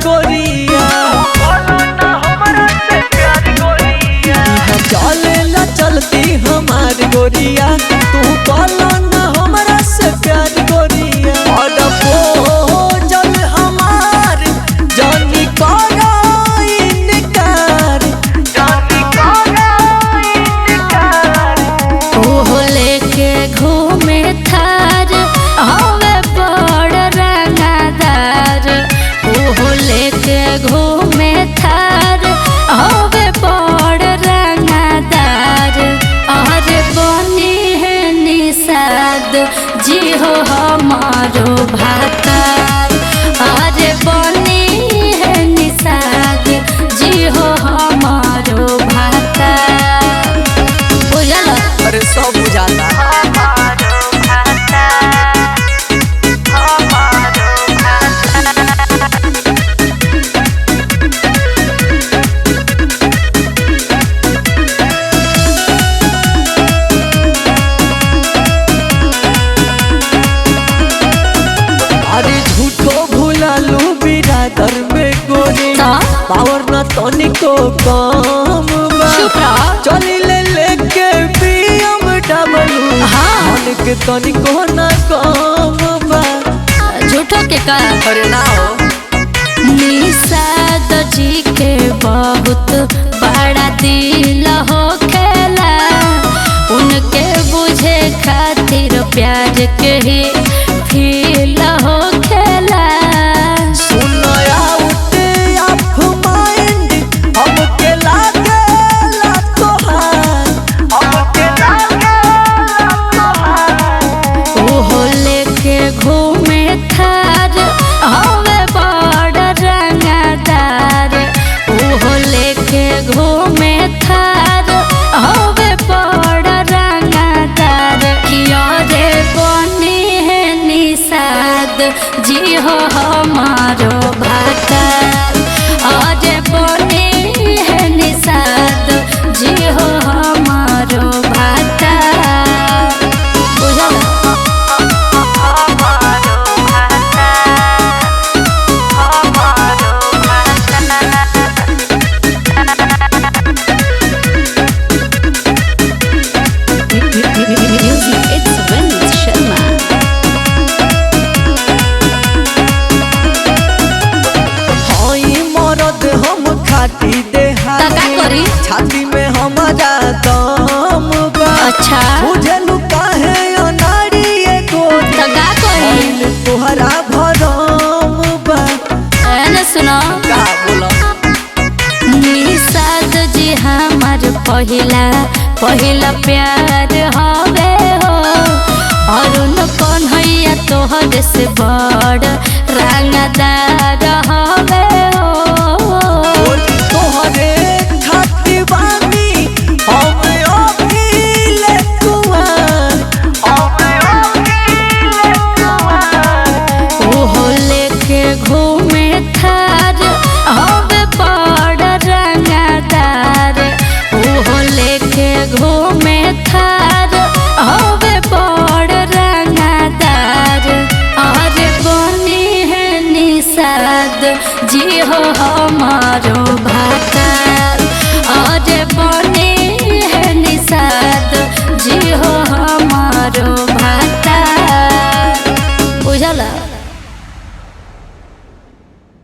गोरिया चलेला चलती हमार गोरिया तू बोलो ना हमरा से प्यार गोरिया और जल हमार जानी करो इनकार ओहो लेके घूमे थार हवे बड़ रंगदार ओहो लेके घूमे थार हवे बड़ रंगदार अरे बनी है निषाद जी हो हमारो भातार अरे बनी है निषाद जी हो हमारो भातार बुझल अरे सब बुझाता अरे झूठो भूलालू बिरादर में गोरी पावर न तनिको कम बा चुप रह। चली ले लेके BMW मन के तनिको न कम बा झूठो के का अरे ना हो निषाद जी के बहुत बड़ा दिल हो खेला उनके बुझे खातिर प्यार के ही फील हो खेला सुनया उठे आप माइंड हमके लागेला तोहार ओहो लेके घूमे थार हवे बड़ रंगदार ओहो लेके घूमे थार हवे बड़ रंगदार किया रे बनी है निषाद जी हो हमारो भातार अरे बनी है निषाद जी हो हमारो भातार बुझल Music, it's Vince Sharma. हई मरद हम खाटी दे का करी? छाती में हमारा दम बा अच्छा बुझलू काहे अनाड़ी एगो तो का करी? भइल तोहरा भरम बा एने सुनो का बोला निषाद जी हमार पहिला प्यार हवे हो अरुण कन्हैया तोहर से बड़ रंगदार हवे हो तोहरे खातिर बानी हम अभिले कुआर ओहो लेके घूमे थार हवे बड़ रंगदार ओहो लेके घूमे थार हवे बड़ रंगदार अरे बनी है निषाद जी हो हमारो भाता